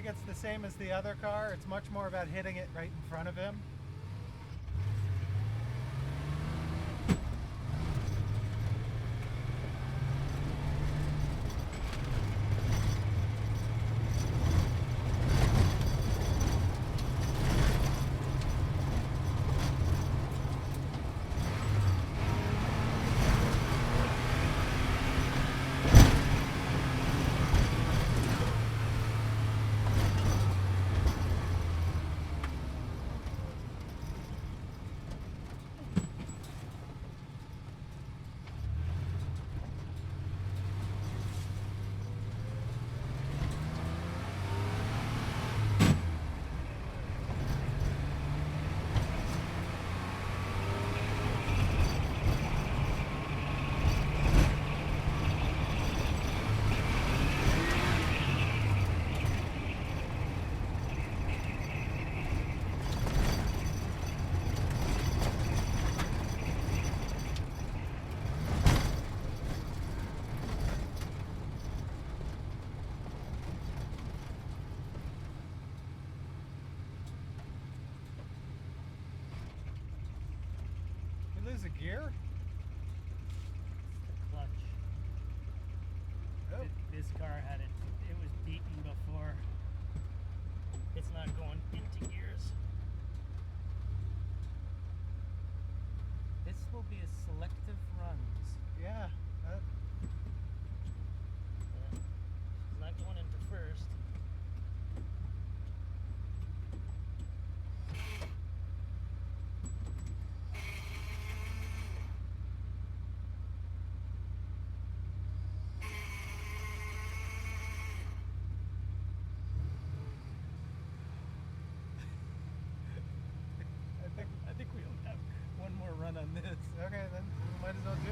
think it's the same as the other car. It's much more about hitting it right in front of him. You lose a gear? Clutch. Oh. This car had it. It was beaten before. It's not going into gears. This will be a selective runs. Yeah. It's not going into first. I think we only have one more run on this. Okay, then we might as well do